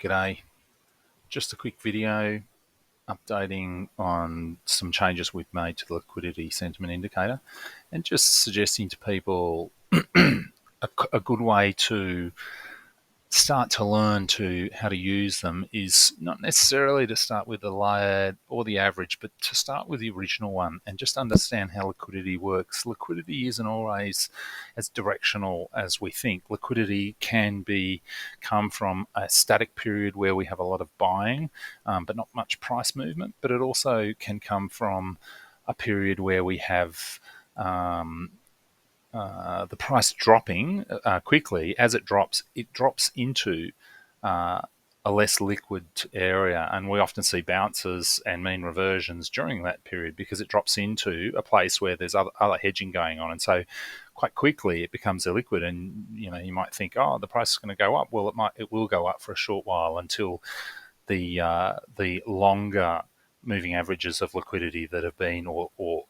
G'day. Just a quick video updating on some changes we've made to the liquidity sentiment indicator and just suggesting to people a good way to start to learn how to use them is not necessarily to start with the layered or the average, but to start with the original one and just understand how liquidity works. Liquidity isn't always as directional as we think. Liquidity can come from a static period where we have a lot of buying, but not much price movement. But it also can come from a period where we have the price dropping quickly. As it drops into a less liquid area, and we often see bounces and mean reversions during that period because it drops into a place where there's other hedging going on, and so quite quickly it becomes illiquid. And you might think, oh, the price is going to go up. Well, it will go up for a short while until the longer moving averages of liquidity that have been or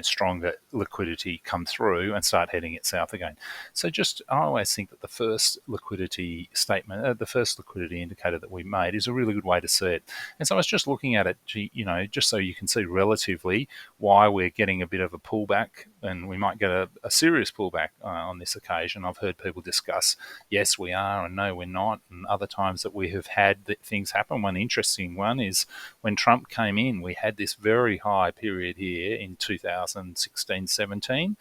stronger liquidity come through and start heading it south again. So I always think that the first liquidity statement, the first liquidity indicator that we made is a really good way to see it. And so I was just looking at it, just so you can see relatively why we're getting a bit of a pullback, and we might get a serious pullback on this occasion. I've heard people discuss, yes, we are, and no, we're not, and other times that we have had things happen. One interesting one is when Trump came in, we had this very high period here in 2016-17,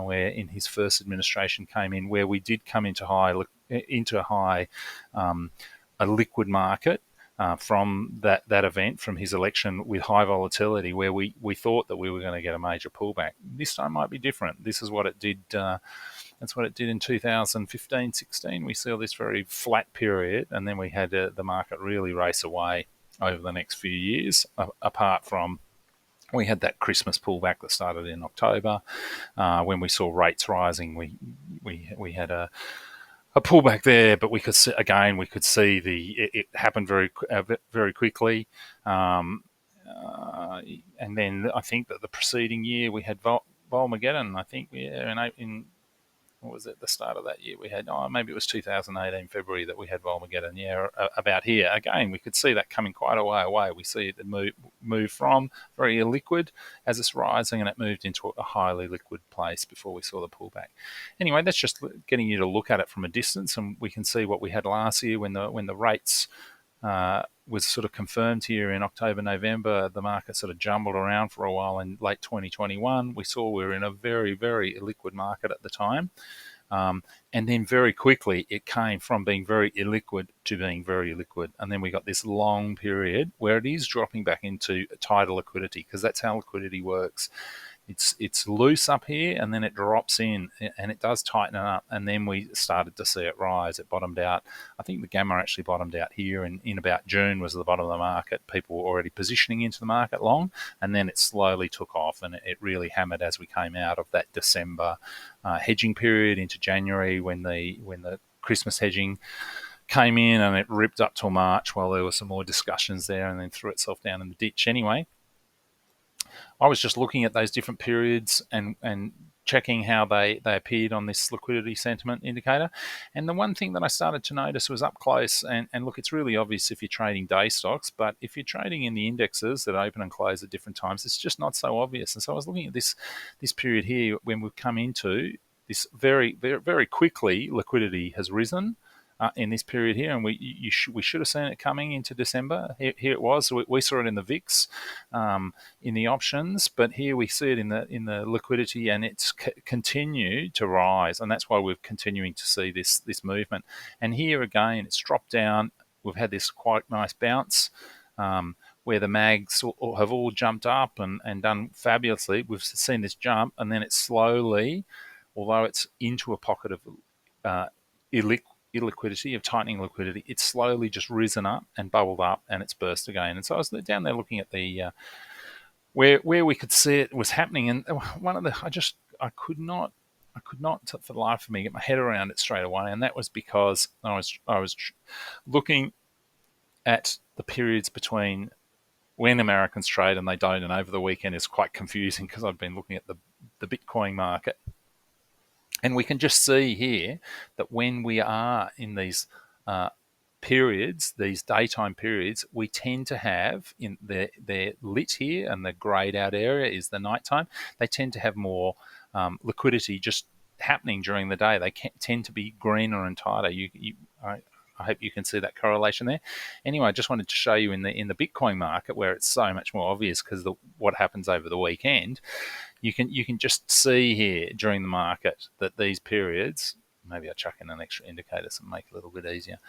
where in his first administration came in, where we did come into a liquid market from that event, from his election, with high volatility, where we thought that we were going to get a major pullback. This time might be different. This is what it did. That's what it did in 2015-16. We saw this very flat period, and then we had the market really race away over the next few years, apart from we had that Christmas pullback that started in October. When we saw rates rising, we had a pullback there, but we could see it happened very quickly. And then I think that the preceding year we had Volmageddon. I think in what was it, the start of that year we had, maybe it was 2018 February that we had Volmageddon. Yeah, about here again we could see that coming quite a way away. We see it move from very illiquid as it's rising, and it moved into a highly liquid place before we saw the pullback. Anyway, that's just getting you to look at it from a distance, and we can see what we had last year when the rates was sort of confirmed here in October, November. The market sort of jumbled around for a while in late 2021. We saw we were in a very, very illiquid market at the time. And then very quickly it came from being very illiquid to being very liquid. And then we got this long period where it is dropping back into tighter liquidity, because that's how liquidity works. It's loose up here, and then it drops in, and it does tighten up, and then we started to see it rise. It bottomed out. I think the gamma actually bottomed out here in about June was the bottom of the market. People were already positioning into the market long, and then it slowly took off, and it really hammered as we came out of that December hedging period into January, when the Christmas hedging came in, and it ripped up till March while there were some more discussions there, and then threw itself down in the ditch. Anyway, I was just looking at those different periods and checking how they appeared on this liquidity sentiment indicator. And the one thing that I started to notice was up close, and look, it's really obvious if you're trading day stocks, but if you're trading in the indexes that open and close at different times, it's just not so obvious. And so I was looking at this period here when we've come into this very, very, very quickly, liquidity has risen in this period here, and we should have seen it coming into December. Here it was. We saw it in the VIX, in the options, but here we see it in the liquidity, and it's continued to rise, and that's why we're continuing to see this movement. And here again, it's dropped down. We've had this quite nice bounce, where the mags have all jumped up and done fabulously. We've seen this jump, and then it's slowly, although it's into a pocket of illiquidity, of tightening liquidity, it's slowly just risen up and bubbled up, and it's burst again. And so I was down there looking at the where we could see it was happening, and one of the I could not for the life of me get my head around it straight away, and that was because I was looking at the periods between when Americans trade and they don't, and over the weekend is quite confusing because I've been looking at the Bitcoin market. And we can just see here that when we are in these periods, these daytime periods, we tend to have in they're lit here, and the greyed out area is the nighttime. They tend to have more liquidity just happening during the day. They tend to be greener and tighter. I hope you can see that correlation there. Anyway, I just wanted to show you in the Bitcoin market, where it's so much more obvious because what happens over the weekend. You can just see here during the market that these periods. Maybe I'll chuck in an extra indicator to make it a little bit easier.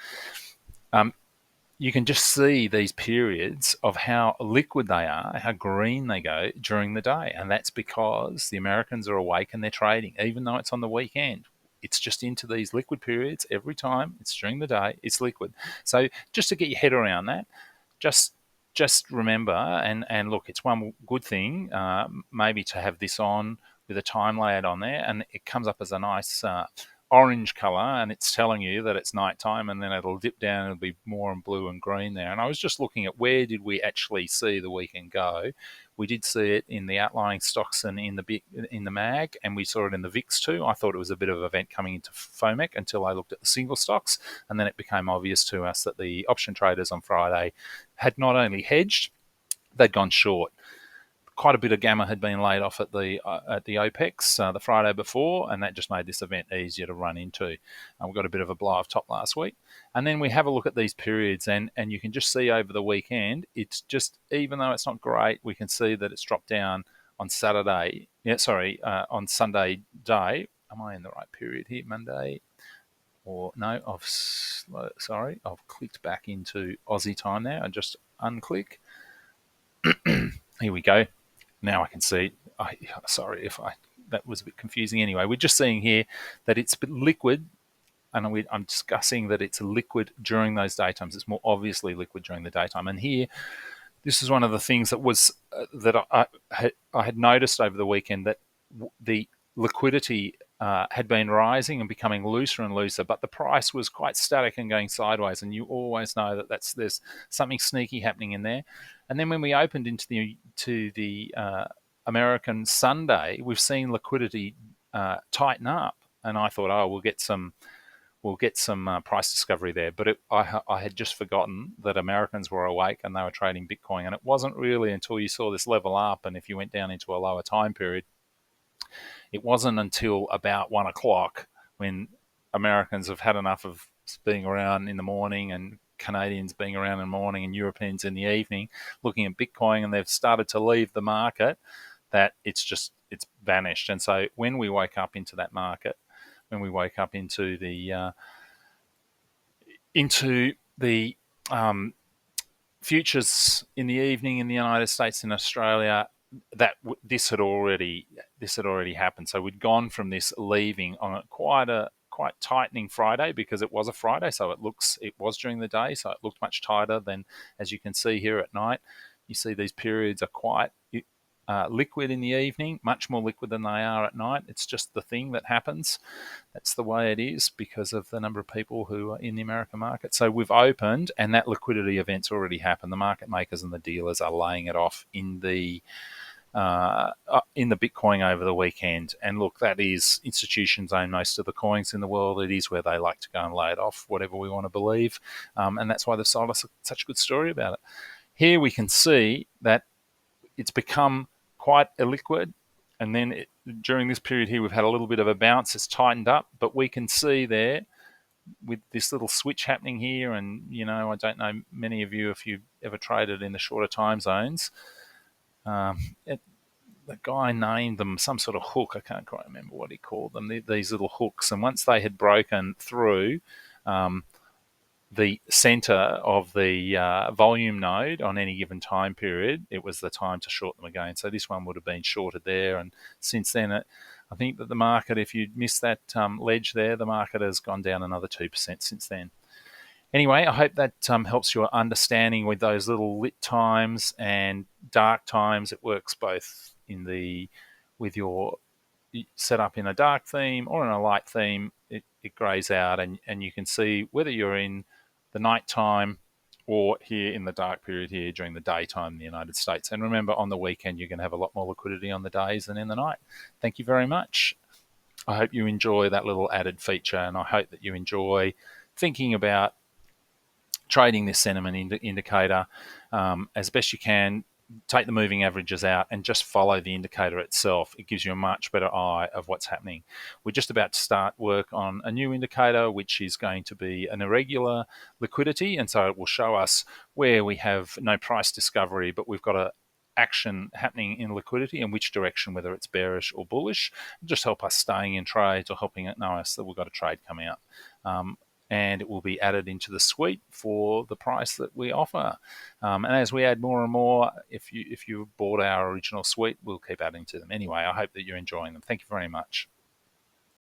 You can just see these periods of how liquid they are, how green they go during the day. And that's because the Americans are awake and they're trading, even though it's on the weekend. It's just into these liquid periods every time. It's during the day, it's liquid. So just to get your head around that, just remember, and look, it's one good thing maybe to have this on with a time layout on there, and it comes up as a nice orange color, and it's telling you that it's nighttime, and then it'll dip down and it'll be more in blue and green there. And I was just looking at where did we actually see the weekend go. We did see it in the outlying stocks and in the mag, and we saw it in the VIX too. I thought it was a bit of an event coming into FOMEC until I looked at the single stocks, and then it became obvious to us that the option traders on Friday had not only hedged, they'd gone short. Quite a bit of gamma had been laid off at the OPEX the Friday before, and that just made this event easier to run into. We got a bit of a blow off top last week, and then we have a look at these periods, and you can just see over the weekend, it's just, even though it's not great, we can see that it's dropped down on Saturday. On Sunday day. Am I in the right period here? Monday. Or no, I've clicked back into Aussie time now. I just unclick. Here we go. Now I can see. Sorry if that was a bit confusing. Anyway, we're just seeing here that it's liquid, and I'm discussing that it's liquid during those daytimes. It's more obviously liquid during the daytime. And here, this is one of the things that was that I had noticed over the weekend, that the liquidity had been rising and becoming looser and looser, but the price was quite static and going sideways. And you always know that there's something sneaky happening in there. And then when we opened into the American Sunday, we've seen liquidity tighten up, and I thought, we'll get some price discovery there. But I had just forgotten that Americans were awake and they were trading Bitcoin, and it wasn't really until you saw this level up, and if you went down into a lower time period, it wasn't until about 1 o'clock, when Americans have had enough of being around in the morning, and Canadians being around in the morning, and Europeans in the evening looking at Bitcoin, and they've started to leave the market, that it's vanished. And so when we woke up into that market, when we woke up into the futures in the evening in the United States and Australia, that this had already happened. So we'd gone from this leaving on quite tightening Friday, because it was a Friday, so it was during the day, so it looked much tighter than, as you can see here at night. You see these periods are quite liquid in the evening, much more liquid than they are at night. It's just the thing that happens. That's the way it is because of the number of people who are in the American market. So we've opened, and that liquidity event's already happened. The market makers and the dealers are laying it off in the Bitcoin over the weekend. And look, that is, institutions own most of the coins in the world. It is where they like to go and lay it off, whatever we want to believe. And that's why they've sold us such a good story about it. Here we can see that it's become quite illiquid. And then during this period here, we've had a little bit of a bounce. It's tightened up, but we can see there with this little switch happening here. And, I don't know many of you, if you've ever traded in the shorter time zones, the guy named them some sort of hook. I can't quite remember what he called them, these little hooks. And once they had broken through the center of the volume node on any given time period, it was the time to short them again. So this one would have been shorted there. And since then, I think that the market, if you missed that ledge there, the market has gone down another 2% since then. Anyway, I hope that helps your understanding with those little lit times and dark times. It works both with your setup in a dark theme or in a light theme. It grays out, and you can see whether you're in the night time or here in the dark period here during the daytime in the United States. And remember, on the weekend, you're going to have a lot more liquidity on the days than in the night. Thank you very much. I hope you enjoy that little added feature, and I hope that you enjoy thinking about trading this sentiment indicator as best you can. Take the moving averages out and just follow the indicator itself. It gives you a much better eye of what's happening. We're just about to start work on a new indicator, which is going to be an irregular liquidity, and so it will show us where we have no price discovery, but we've got a action happening in liquidity, in which direction, whether it's bearish or bullish. Just help us staying in trades, or helping it know us that we've got a trade coming out. And it will be added into the suite for the price that we offer. And as we add more and more, if you bought our original suite, we'll keep adding to them. Anyway, I hope that you're enjoying them. Thank you very much.